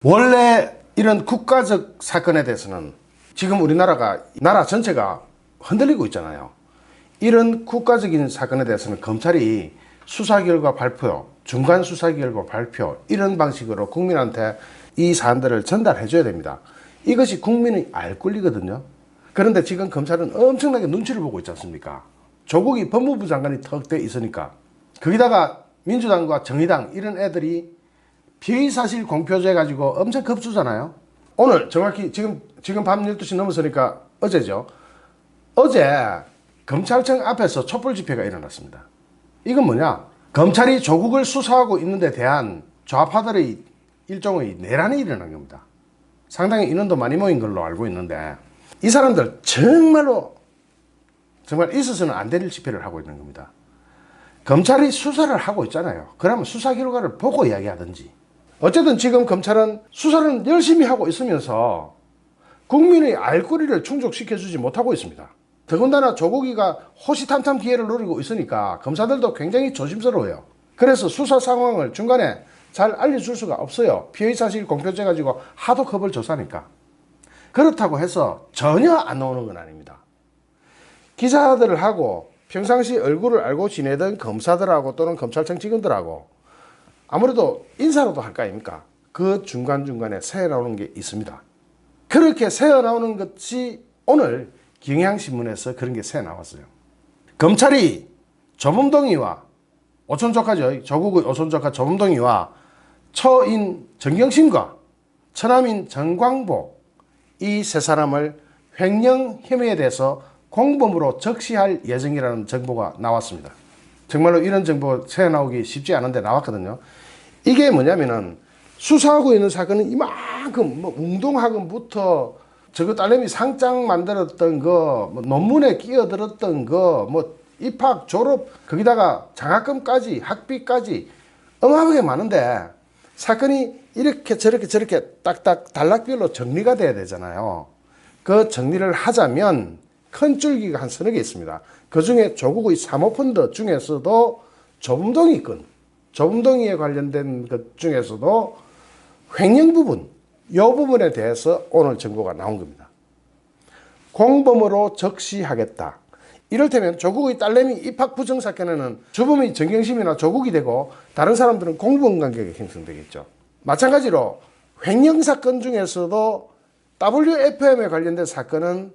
원래 이런 국가적 사건에 대해서는 지금 우리나라가 나라 전체가 흔들리고 있잖아요. 이런 국가적인 사건에 대해서는 검찰이 수사 결과 발표, 중간 수사 결과 발표 이런 방식으로 국민한테 이 사안들을 전달해 줘야 됩니다. 이것이 국민의 알 권리거든요. 그런데 지금 검찰은 엄청나게 눈치를 보고 있지 않습니까? 조국이 법무부 장관이 턱 돼 있으니까 거기다가 민주당과 정의당 이런 애들이 피의사실 공표제 가지고 엄청 급수잖아요. 오늘 정확히 지금 밤 12시 넘어서니까 어제죠. 어제 검찰청 앞에서 촛불 집회가 일어났습니다. 이건 뭐냐? 검찰이 조국을 수사하고 있는 데 대한 좌파들의 일종의 내란이 일어난 겁니다. 상당히 인원도 많이 모인 걸로 알고 있는데 이 사람들 정말 있어서는 안 될 집회를 하고 있는 겁니다. 검찰이 수사를 하고 있잖아요. 그러면 수사 결과를 보고 이야기하든지. 어쨌든 지금 검찰은 수사를 열심히 하고 있으면서 국민의 알 권리를 충족시켜주지 못하고 있습니다. 더군다나 조국이가 호시탐탐 기회를 노리고 있으니까 검사들도 굉장히 조심스러워요. 그래서 수사 상황을 중간에 잘 알려줄 수가 없어요. 피의사실 공표제 가지고 하도 겁을 줬으니까. 그렇다고 해서 전혀 안 나오는 건 아닙니다. 기자들하고 평상시 얼굴을 알고 지내던 검사들하고 또는 검찰청 직원들하고 아무래도 인사로도 할 거 아닙니까? 그 중간중간에 새어 나오는 게 있습니다. 그렇게 새어 나오는 것이 오늘 경향신문에서 그런 게 새어 나왔어요. 검찰이 조범동이와 오촌조카죠. 조국의 오촌조카 조범동이와 처인 정경심과 처남인 정광보 이 세 사람을 횡령 혐의에 대해서 공범으로 적시할 예정이라는 정보가 나왔습니다. 정말로 이런 정보 새어 나오기 쉽지 않은데 나왔거든요. 이게 뭐냐면은 수사하고 있는 사건은 이만큼 웅동학원부터 저거 딸내미 상장 만들었던 거, 논문에 끼어들었던 거, 입학, 졸업, 거기다가 장학금까지, 학비까지 어마어마하게 많은데 사건이 이렇게 저렇게 딱딱 단락별로 정리가 돼야 되잖아요. 그 정리를 하자면 큰 줄기가 한 서너 개 있습니다. 그 중에 조국의 사모펀드 중에서도 조범동이 건, 조범동이에 관련된 것 중에서도 횡령 부분, 이 부분에 대해서 오늘 정보가 나온 겁니다. 공범으로 적시하겠다. 이를테면 조국의 딸내미 입학 부정 사건에는 주범이 정경심이나 조국이 되고 다른 사람들은 공범 관계가 형성되겠죠. 마찬가지로 횡령 사건 중에서도 WFM에 관련된 사건은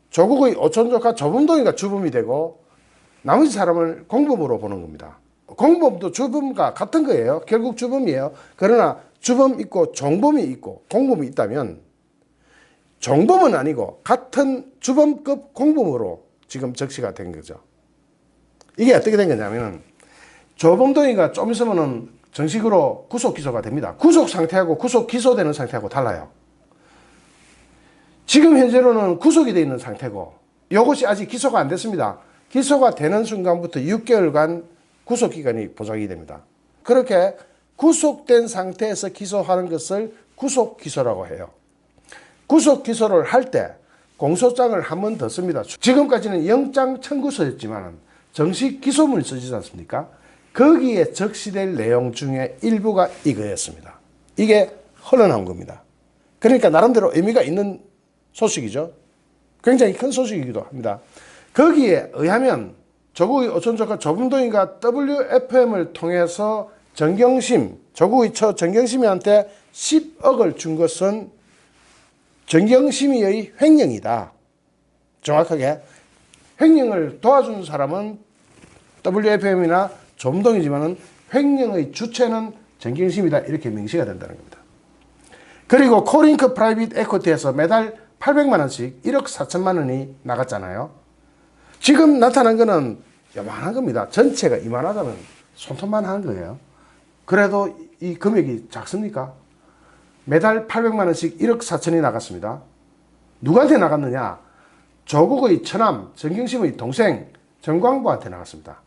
조국의 오촌조카 조범동이가 주범이 되고 나머지 사람을 공범으로 보는 겁니다. 공범도 주범과 같은 거예요. 결국 주범이에요. 그러나 주범 있고 종범이 있고 공범이 있다면 종범은 아니고 같은 주범급 공범으로 지금 적시가 된 거죠. 이게 어떻게 된 거냐면 조범동이가 좀 있으면은 정식으로 구속 기소가 됩니다. 구속 상태하고 구속 기소되는 상태하고 달라요. 지금 현재로는 구속이 되어 있는 상태고 이것이 아직 기소가 안 됐습니다. 기소가 되는 순간부터 6개월간 구속기간이 보장이 됩니다. 그렇게 구속된 상태에서 기소하는 것을 구속기소라고 해요. 구속기소를 할 때 공소장을 한 번 더 씁니다. 지금까지는 영장 청구서였지만 정식 기소문이 쓰지 않습니까? 거기에 적시될 내용 중에 일부가 이거였습니다. 이게 흘러나온 겁니다. 그러니까 나름대로 의미가 있는 소식이죠. 굉장히 큰 소식이기도 합니다. 거기에 의하면 조국의 오촌조카 조범동이가 WFM을 통해서 조국의 처 정경심이한테 10억을 준 것은 정경심이의 횡령이다. 정확하게 횡령을 도와준 사람은 WFM이나 조범동이지만은 횡령의 주체는 정경심이다. 이렇게 명시가 된다는 겁니다. 그리고 코링크 프라이빗 에코티에서 매달 800만 원씩 1억 4천만 원이 나갔잖아요. 지금 나타난 거는 요만한 겁니다. 전체가 이만하다면 손톱만 하는 거예요. 그래도 이 금액이 작습니까? 매달 800만 원씩 1억 4천이 나갔습니다. 누구한테 나갔느냐? 조국의 처남 정경심의 동생 정광보한테 나갔습니다.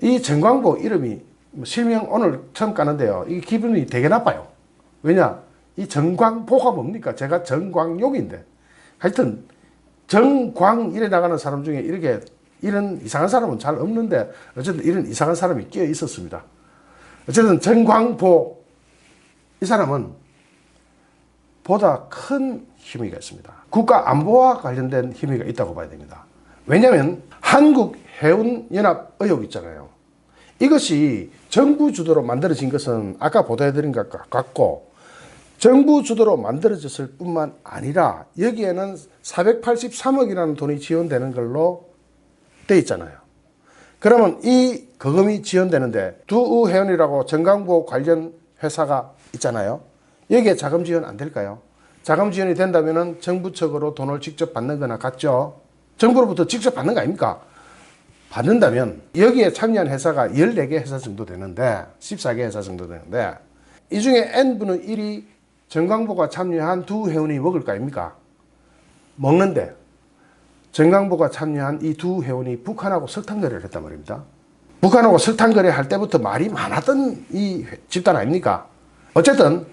이 정광보 이름이 실명 오늘 처음 까는데요. 이 기분이 되게 나빠요. 왜냐? 이 정광보가 뭡니까? 제가 정광용인데. 하여튼 정광 이래 나가는 사람 중에 이런 이상한 사람은 잘 없는데 어쨌든 이런 이상한 사람이 끼어 있었습니다. 어쨌든 정광보 이 사람은 보다 큰 힘의가 있습니다. 국가 안보와 관련된 힘의가 있다고 봐야 됩니다. 왜냐하면 한국 해운연합 의혹 있잖아요. 이것이 정부 주도로 만들어진 것은 아까 보도해드린 것 같고, 정부 주도로 만들어졌을 뿐만 아니라 여기에는 483억이라는 돈이 지원되는 걸로 돼 있잖아요. 그러면 이 거금이 지원되는데 두우해운이라고 정강보 관련 회사가 있잖아요. 여기에 자금 지원 안 될까요? 자금 지원이 된다면 정부 측으로 돈을 직접 받는 거나 같죠. 정부로부터 직접 받는 거 아닙니까? 받는다면 여기에 참여한 회사가 14개 회사 정도 되는데, 14개 회사 정도 되는데, 이 중에 n분의 1이 정강보가 참여한 두우해운이 먹을 거 아닙니까? 먹는데 정강보가 참여한 이 두우해운이 북한하고 석탄 거래를 했단 말입니다. 북한하고 석탄 거래할 때부터 말이 많았던 이 집단 아닙니까? 어쨌든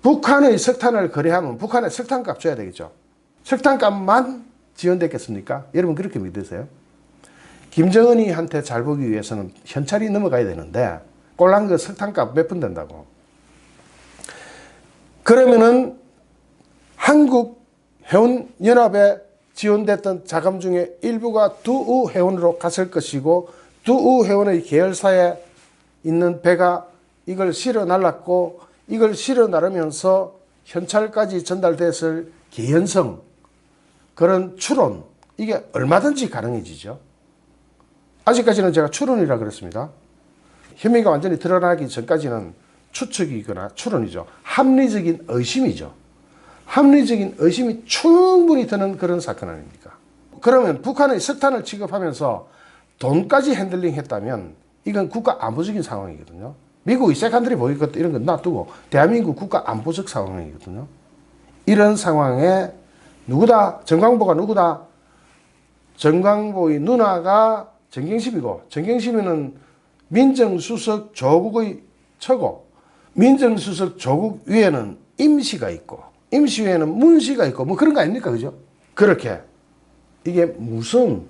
북한의 석탄을 거래하면 북한에 석탄값 줘야 되겠죠. 석탄값만 지원됐겠습니까? 여러분 그렇게 믿으세요? 김정은이한테 잘 보기 위해서는 현찰이 넘어가야 되는데 꼴랑 그 석탄값 몇 푼 된다고. 그러면은 한국 해운연합에 지원됐던 자금 중에 일부가 두우해운으로 갔을 것이고, 두우해운의 계열사에 있는 배가 이걸 실어 날랐고, 이걸 실어 나르면서 현찰까지 전달됐을 개연성, 그런 추론, 이게 얼마든지 가능해지죠. 아직까지는 제가 추론이라 그랬습니다. 혐의가 완전히 드러나기 전까지는 추측이거나 추론이죠. 합리적인 의심이죠. 합리적인 의심이 충분히 드는 그런 사건 아닙니까? 그러면 북한의 석탄을 취급하면서 돈까지 핸들링 했다면 이건 국가 안보적인 상황이거든요. 미국이 세컨드리 보이콧 이런 건 놔두고 대한민국 국가 안보적 상황이거든요. 이런 상황에 누구다? 정강보가 누구다? 정강보의 누나가 정경심이고, 정경심이는 민정수석 조국의 처고, 민정수석 조국 위에는 임시가 있고, 임시 위에는 문시가 있고, 뭐 그런 거 아닙니까? 그죠? 그렇게 이게 무슨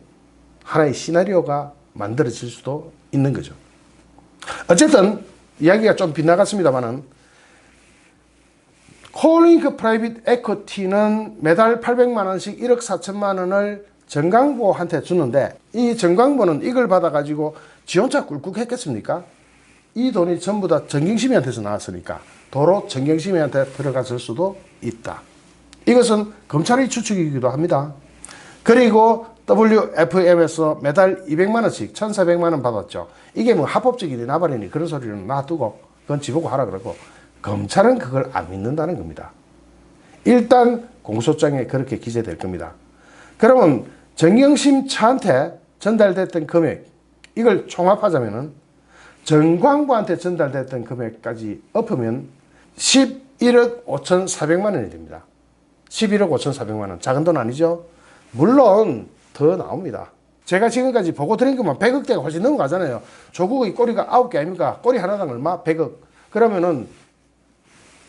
하나의 시나리오가 만들어질 수도 있는 거죠. 어쨌든 이야기가 좀 빗나갔습니다만은, 코링크 프라이빗 에쿼티는 매달 800만 원씩 1억 4천만 원을 정강보한테 주는데, 이 정강보는 이걸 받아가지고 지 혼자 꿀꿀 했겠습니까? 이 돈이 전부 다 정경심이한테서 나왔으니까 도로 정경심이한테 들어갔을 수도 있다. 이것은 검찰의 추측이기도 합니다. 그리고 WFM에서 매달 200만 원씩 1,400만 원 받았죠. 이게 뭐 합법적이니 나발이니 그런 소리는 놔두고 그건 지보고 하라 그러고, 검찰은 그걸 안 믿는다는 겁니다. 일단 공소장에 그렇게 기재될 겁니다. 그러면 정경심 차한테 전달됐던 금액, 이걸 총합하자면은 정광부한테 전달됐던 금액까지 엎으면 11억 5,400만 원이 됩니다. 11억 5,400만 원. 작은 돈 아니죠? 물론 더 나옵니다. 제가 지금까지 보고 드린 것만 100억대가 훨씬 넘어가잖아요. 조국의 꼬리가 9개 아닙니까? 꼬리 하나당 얼마? 100억. 그러면은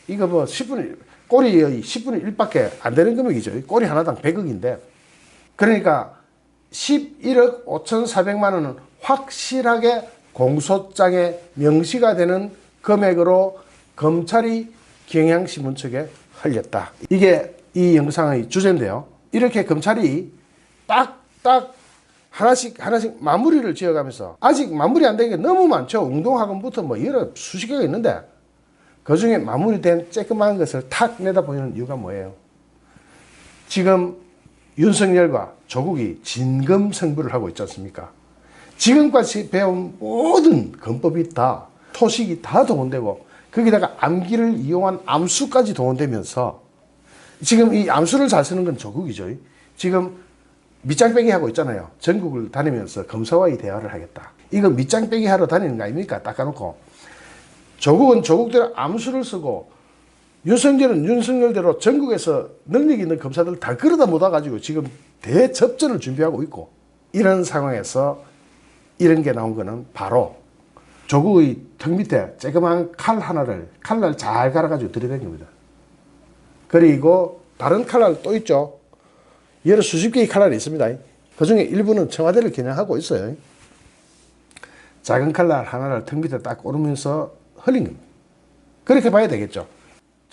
이거 뭐 10분의, 꼬리의 10분의 1밖에 안 되는 금액이죠. 꼬리 하나당 100억인데. 그러니까 11억 5,400만 원은 확실하게 공소장에 명시가 되는 금액으로 검찰이 경향신문 측에 흘렸다. 이게 이 영상의 주제인데요. 이렇게 검찰이 딱딱 하나씩 마무리를 지어가면서, 아직 마무리 안 된 게 너무 많죠. 웅동학원부터 뭐 여러 수십 개가 있는데 그 중에 마무리된 쬐끄만 것을 탁 내다보이는 이유가 뭐예요? 지금 윤석열과 조국이 진검승부를 하고 있지 않습니까? 지금까지 배운 모든 검법이 다, 토식이 다 동원되고, 거기다가 암기를 이용한 암수까지 동원되면서, 지금 이 암수를 잘 쓰는 건 조국이죠. 지금 밑장빼기 하고 있잖아요. 전국을 다니면서 검사와의 대화를 하겠다. 이거 밑장빼기 하러 다니는 거 아닙니까? 닦아놓고. 조국은 조국대로 암수를 쓰고, 윤석열은 윤석열대로 전국에서 능력 있는 검사들 다 끌어다 모아가지고 지금 대접전을 준비하고 있고, 이런 상황에서 이런 게 나온 거는 바로 조국의 턱 밑에 쬐그만 칼날 잘 갈아가지고 들이댄 겁니다. 그리고 다른 칼날 또 있죠. 여러 수십 개의 칼날이 있습니다. 그 중에 일부는 청와대를 겨냥하고 있어요. 작은 칼날 하나를 턱 밑에 딱 오르면서 흘린 겁니다. 그렇게 봐야 되겠죠.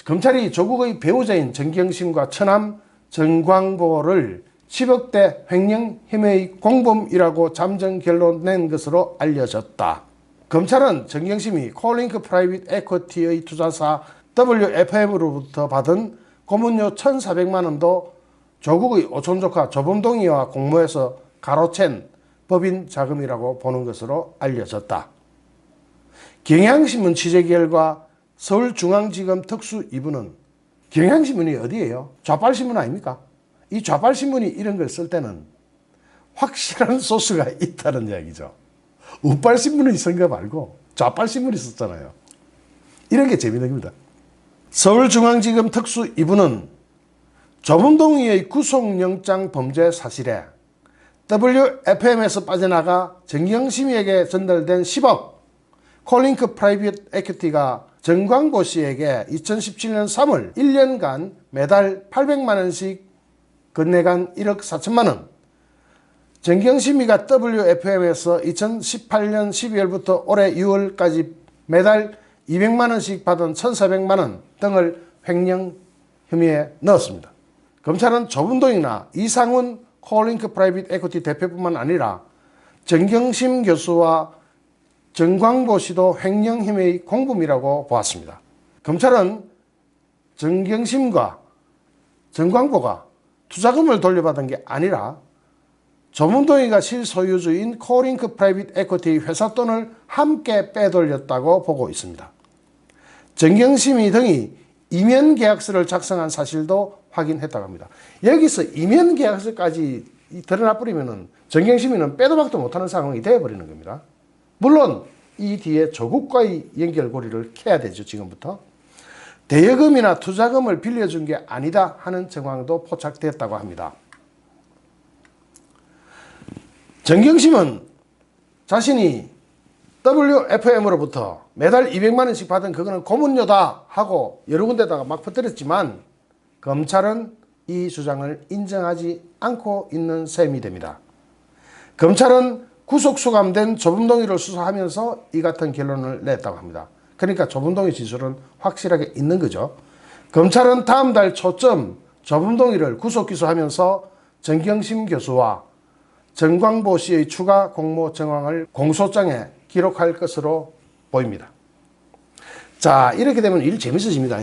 검찰이 조국의 배우자인 정경심과 처남 정광보를 10억대 횡령 혐의 공범이라고 잠정 결론 낸 것으로 알려졌다. 검찰은 정경심이 콜링크 프라이빗 에쿼티의 투자사 WFM으로부터 받은 고문료 1,400만 원도 조국의 오촌조카 조범동이와 공모해서 가로챈 법인 자금이라고 보는 것으로 알려졌다. 경향신문 취재 결과 서울중앙지검 특수 2부는 경향신문이 어디예요? 좌빨신문 아닙니까? 이 좌빨신문이 이런 걸 쓸 때는 확실한 소스가 있다는 이야기죠. 우빨신문이 쓴 거 말고 좌빨신문이 썼잖아요. 이런 게 재미있는 겁니다. 서울중앙지검 특수 2부는 조범동의의 구속영장 범죄 사실에 WFM에서 빠져나가 정경심에게 전달된 10억 콜링크 프라이빗 에퀴티가 정광보 씨에게 2017년 3월 1년간 매달 800만 원씩 건네간 1억 4천만 원, 정경심이가 WFM에서 2018년 12월부터 올해 6월까지 매달 200만 원씩 받은 1,400만 원 등을 횡령 혐의에 넣었습니다. 검찰은 조범동이나 이상훈 콜링크 프라이빗 에퀴티 대표뿐만 아니라 정경심 교수와 정광보 씨도 횡령 혐의 공범이라고 보았습니다. 검찰은 정경심과 정광보가 투자금을 돌려받은 게 아니라 조범동이가 실소유주인 콜링크 프라이빗 에퀴티 회사 돈을 함께 빼돌렸다고 보고 있습니다. 정경심이 등이 이면 계약서를 작성한 사실도 확인했다고 합니다. 여기서 이면 계약서까지 드러나 버리면은 정경심이는 빼도 박도 못하는 상황이 되어버리는 겁니다. 물론 이 뒤에 조국과의 연결고리를 캐야 되죠. 지금부터. 대여금이나 투자금을 빌려준 게 아니다 하는 정황도 포착됐다고 합니다. 정경심은 자신이 WFM으로부터 매달 200만 원씩 받은 그거는 고문료다 하고 여러 군데다가 막 퍼뜨렸지만 검찰은 이 주장을 인정하지 않고 있는 셈이 됩니다. 검찰은 구속 수감된 조범동이를 수사하면서 이 같은 결론을 냈다고 합니다. 그러니까 조범동의 진술은 확실하게 있는 거죠. 검찰은 다음 달 초쯤 조범동이를 구속 기소하면서 정경심 교수와 정광보 씨의 추가 공모 정황을 공소장에 기록할 것으로 보입니다. 자, 이렇게 되면 일 재밌어집니다.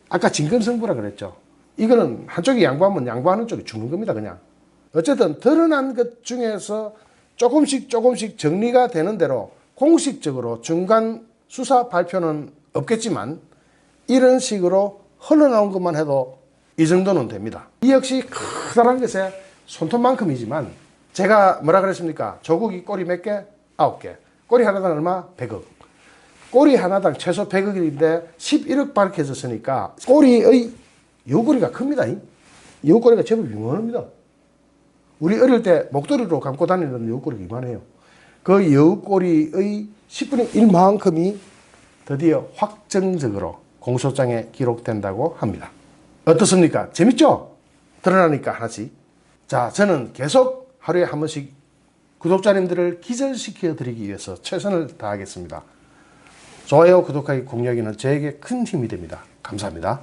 아까 진검승부라 그랬죠. 이거는 한쪽이 양보하면 양보하는 쪽이 죽는 겁니다. 그냥. 어쨌든 드러난 것 중에서 조금씩 정리가 되는 대로 공식적으로 중간 수사 발표는 없겠지만 이런 식으로 흘러나온 것만 해도 이 정도는 됩니다. 이 역시 커다란 것의 손톱만큼이지만 제가 뭐라 그랬습니까? 조국이 꼬리 몇 개? 9개. 꼬리 하나당 얼마? 100억. 꼬리 하나당 최소 100억인데 11억 밝혀졌으니까 꼬리의 여우꼬리가 큽니다. 여우꼬리가 제법 유명합니다. 우리 어릴 때 목도리로 감고 다니는 여우꼬리가 이만해요. 그 여우꼬리의 10분의 1만큼이 드디어 확정적으로 공소장에 기록된다고 합니다. 어떻습니까? 재밌죠? 드러나니까 하나씩. 자, 저는 계속 하루에 한 번씩 구독자님들을 기절시켜 드리기 위해서 최선을 다하겠습니다. 좋아요, 구독하기, 공유하기는 저에게 큰 힘이 됩니다. 감사합니다.